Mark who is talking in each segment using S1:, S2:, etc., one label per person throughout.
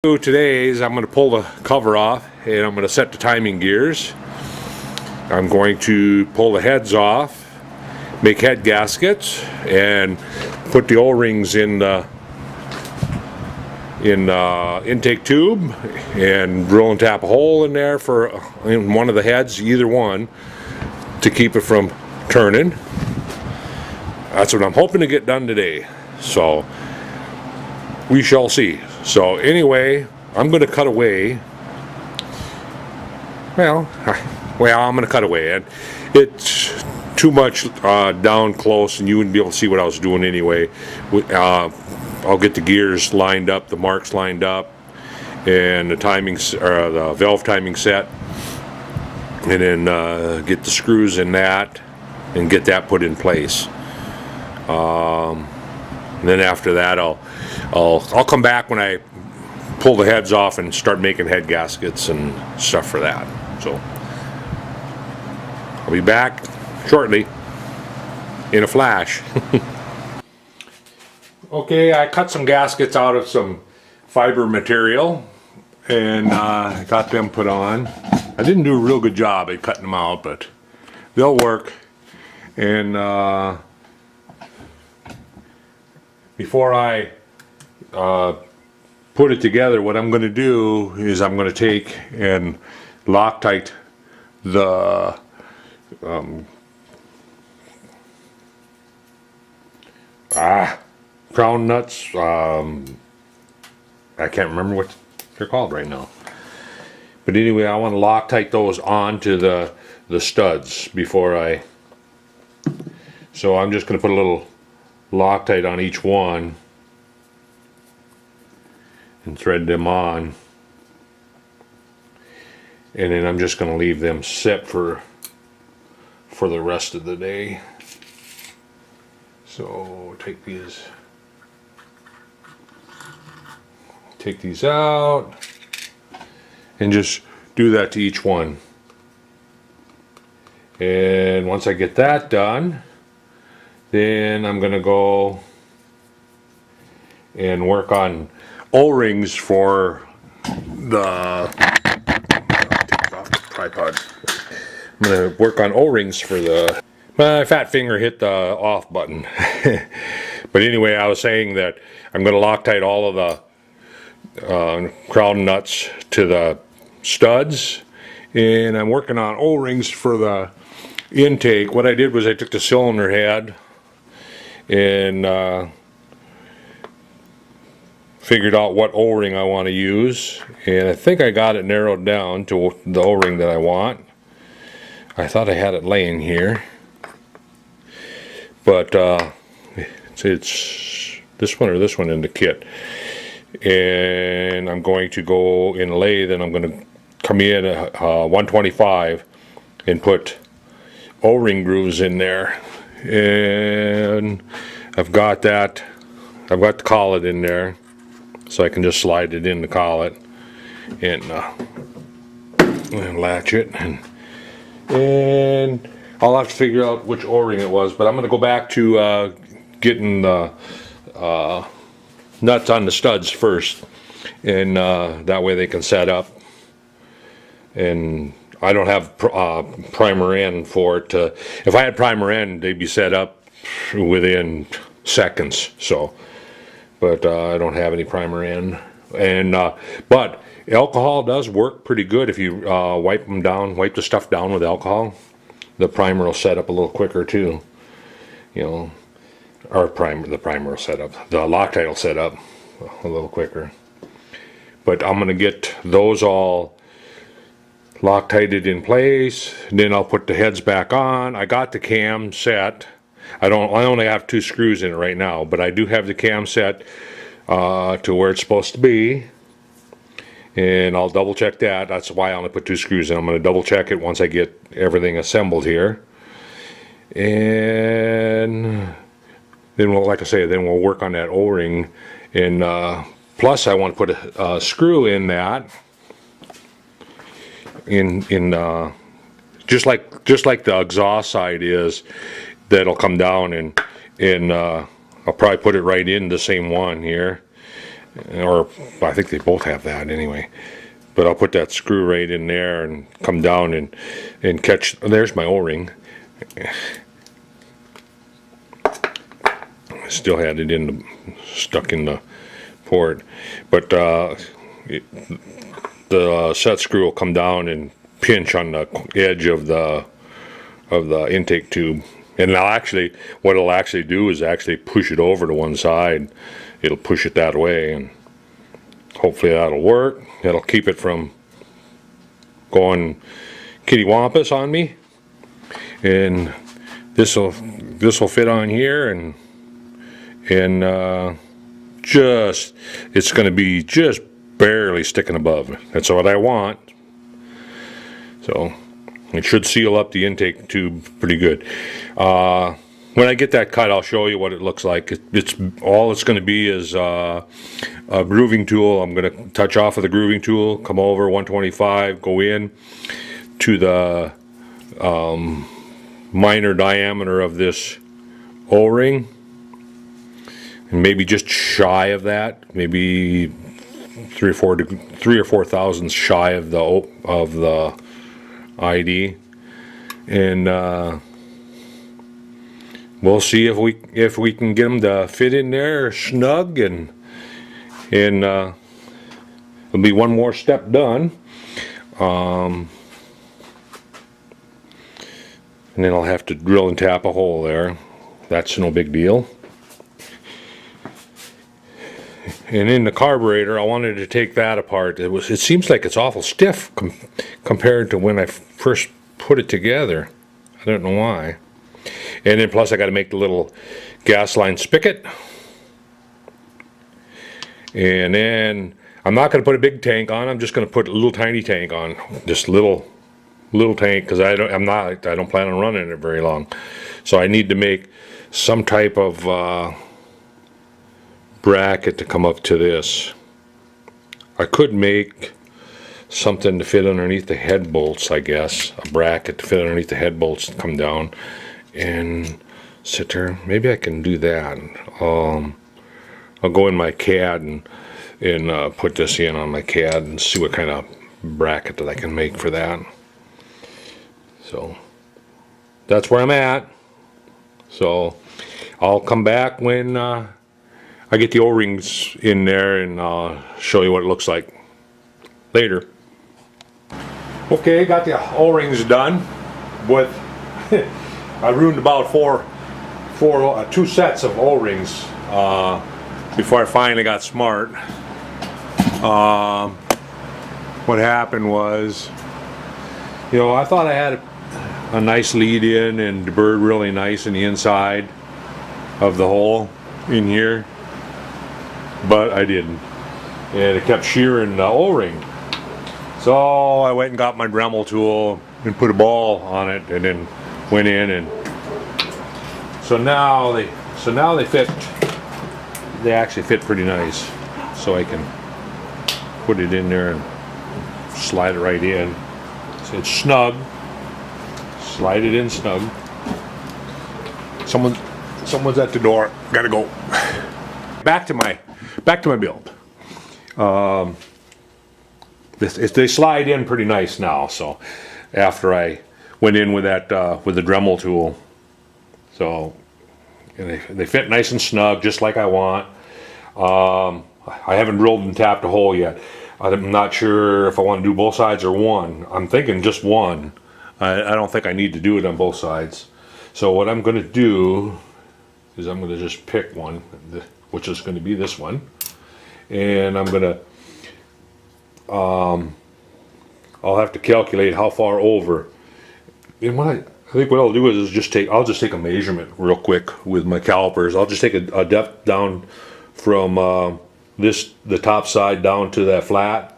S1: Today is I'm going to pull the cover off and I'm going to set the timing gears. I'm going to pull the heads off, make head gaskets, and put the O-rings in the intake tube and drill and tap a hole in there in one of the heads, either one, to keep it from turning. That's what I'm hoping to get done today. So we shall see. So anyway, I'm going to cut away. Well, I'm going to cut away. And it's too much down close, and you wouldn't be able to see what I was doing anyway. I'll get the gears lined up, the marks lined up, and the the valve timing set, and then get the screws in that, and get that put in place. And then after that, I'll come back when I pull the heads off and start making head gaskets and stuff for that. So I'll be back shortly in a flash. Okay, I cut some gaskets out of some fiber material and got them put on. I didn't do a real good job at cutting them out, but they'll work. And before I put it together, what I'm going to do is I'm going to take and Loctite the crown nuts. I can't remember what they're called right now. But anyway, I want to Loctite those onto the studs before I. So I'm just going to put a little Loctite on each one and thread them on, and then I'm just going to leave them set for the rest of the day. So take these out and just do that to each one. And once I get that done, then I'm going to go and work on O-rings for the take off the tripod. I'm going to work on O-rings for the. My fat finger hit the off button. But anyway, I was saying that I'm going to Loctite all of the crown nuts to the studs, and I'm working on O-rings for the intake. What I did was I took the cylinder head and figured out what O-ring I want to use, and I think I got it narrowed down to the O-ring that I want. I thought I had it laying here, but it's this one or this one in the kit. And I'm going to go in a lathe, and I'm going to come in 125 and put O-ring grooves in there. And I've got the collet in there, so I can just slide it in the collet and latch it, and I'll have to figure out which O-ring it was, but I'm going to go back to getting the nuts on the studs first, and that way they can set up. And I don't have primer end for it. If I had primer end, they'd be set up within seconds. So, but I don't have any primer end. And but alcohol does work pretty good if you wipe the stuff down with alcohol. The primer will set up a little quicker too. You know, or the primer will set up. The Loctite will set up a little quicker. But I'm gonna get those all Loctited in place, and then I'll put the heads back on. I got the cam set. I only have 2 screws in it right now, but I do have the cam set to where it's supposed to be, and I'll double check that. That's why I only put 2 screws in. I'm going to double check it once I get everything assembled here, and then like I say, then we'll work on that O-ring. And plus I want to put a screw in that, just like the exhaust side is, that'll come down, and I'll probably put it right in the same one here, or I think they both have that anyway. But I'll put that screw right in there and come down and catch. There's my O-ring. I still had it stuck in the port, but the set screw will come down and pinch on the edge of the intake tube, and what it'll actually do is actually push it over to one side. It'll push it that way, and hopefully that'll work. It'll keep it from going kittywampus on me, and this will fit on here, and just it's going to be just barely sticking above. That's what I want. So it should seal up the intake tube pretty good. When I get that cut, I'll show you what it looks like. It's going to be is a grooving tool. I'm going to touch off of the grooving tool, come over 125, go in to the minor diameter of this O-ring, and maybe just shy of that, maybe 3 or 4 thousandths shy of the ID, and we'll see if we can get them to fit in there snug, and it'll be one more step done, and then I'll have to drill and tap a hole there. That's no big deal. And in the carburetor, I wanted to take that apart. It seems like it's awful stiff compared to when I first put it together. I don't know why. And then plus I got to make the little gas line spigot. And then I'm not going to put a big tank on. I'm just going to put a little tiny tank on. Just little tank, because I don't plan on running it very long. So I need to make some type of bracket to come up to this. I could make something to fit underneath the head bolts, I guess. A bracket to fit underneath the head bolts and come down and sit there. Maybe I can do that. I'll go in my CAD and put this in on my CAD and see what kind of bracket that I can make for that. So that's where I'm at. So I'll come back when I get the O-rings in there, and I'll show you what it looks like later. Okay, got the O-rings done with I ruined about two sets of O-rings before I finally got smart. What happened was, I thought I had a nice lead in and deburred really nice in the inside of the hole in here, but I didn't, and it kept shearing the O-ring. So I went and got my Dremel tool and put a ball on it, and then went in, and so now they fit. They actually fit pretty nice, so I can put it in there and slide it right in. So it's snug. Slide it in snug. Someone's at the door. Gotta go. Back to my build. They slide in pretty nice now. So after I went in with that with the Dremel tool, so they fit nice and snug, just like I want. I haven't drilled and tapped a hole yet. I'm not sure if I want to do both sides or one. I'm thinking just one. I don't think I need to do it on both sides. So what I'm going to do is I'm going to just pick one, which is going to be this one, and I'm going to I'll have to calculate how far over. And I think what I'll do is I'll just take a measurement real quick with my calipers. I'll just take a depth down from the top side down to that flat,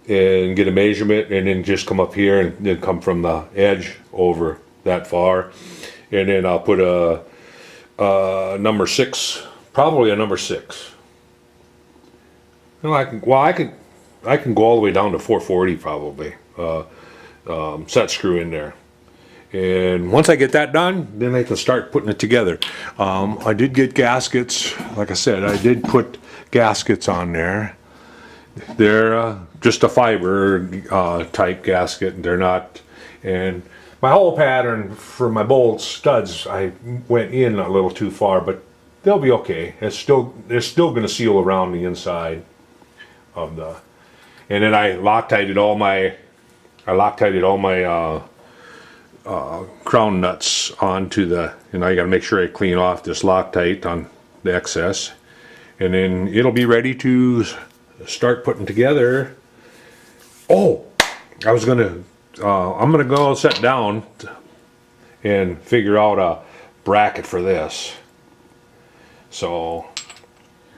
S1: and get a measurement, and then just come up here and then come from the edge over that far, and then I'll put a number 6, probably a number 6. I can go all the way down to 440 probably. Set screw in there, and once I get that done, then I can start putting it together. I did get gaskets. Like I said, I did put gaskets on there. They're just a fiber type gasket. They're not, and my hole pattern for my bolt studs, I went in a little too far, but they'll be okay. They're still going to seal around the inside of the. And then I Loctited all my crown nuts onto the. You know, I got to make sure I clean off this Loctite on the excess, and then it'll be ready to start putting together. Oh, I'm gonna go sit down and figure out a bracket for this. So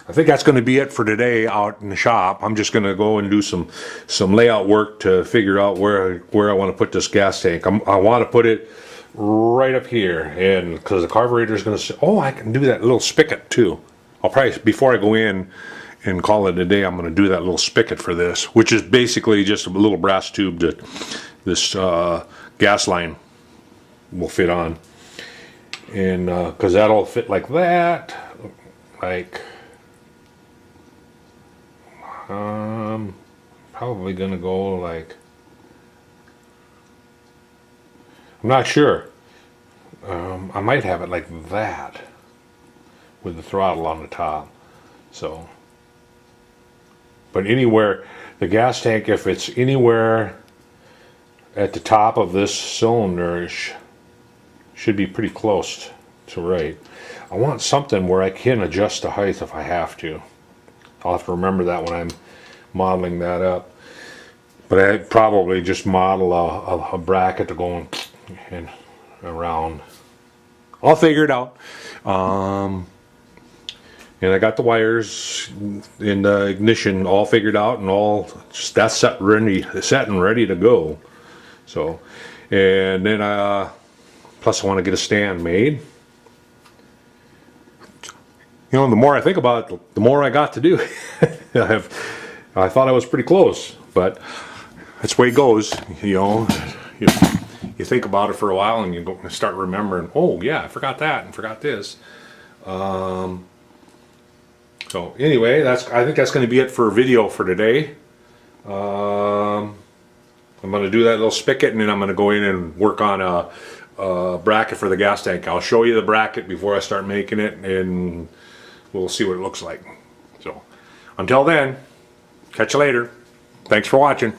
S1: I think that's going to be it for today out in the shop. I'm just going to go and do some layout work to figure out where I want to put this gas tank. I want to put it right up here, and because the carburetor is going to. Oh, I can do that little spigot too. I'll probably, before I go in and call it a day, I'm going to do that little spigot for this, which is basically just a little brass tube that this gas line will fit on, and because that'll fit like that, like probably gonna go like, I'm not sure. I might have it like that with the throttle on the top. So, but anywhere, the gas tank, if it's anywhere at the top of this cylinder, should be pretty close to right. I want something where I can adjust the height if I have to. I'll have to remember that when I'm modeling that up. But I'd probably just model a bracket to go in around. I'll figure it out. And I got the wires in the ignition all figured out, and all that's set and ready to go. So, and then plus I want to get a stand made. You know, the more I think about it, the more I got to do. I thought I was pretty close, but that's the way it goes. You know, you think about it for a while, and you go start remembering. Oh yeah, I forgot that and forgot this. So anyway, I think that's going to be it for a video for today. I'm going to do that little spigot, and then I'm going to go in and work on a bracket for the gas tank. I'll show you the bracket before I start making it, and we'll see what it looks like. So until then, catch you later. Thanks for watching.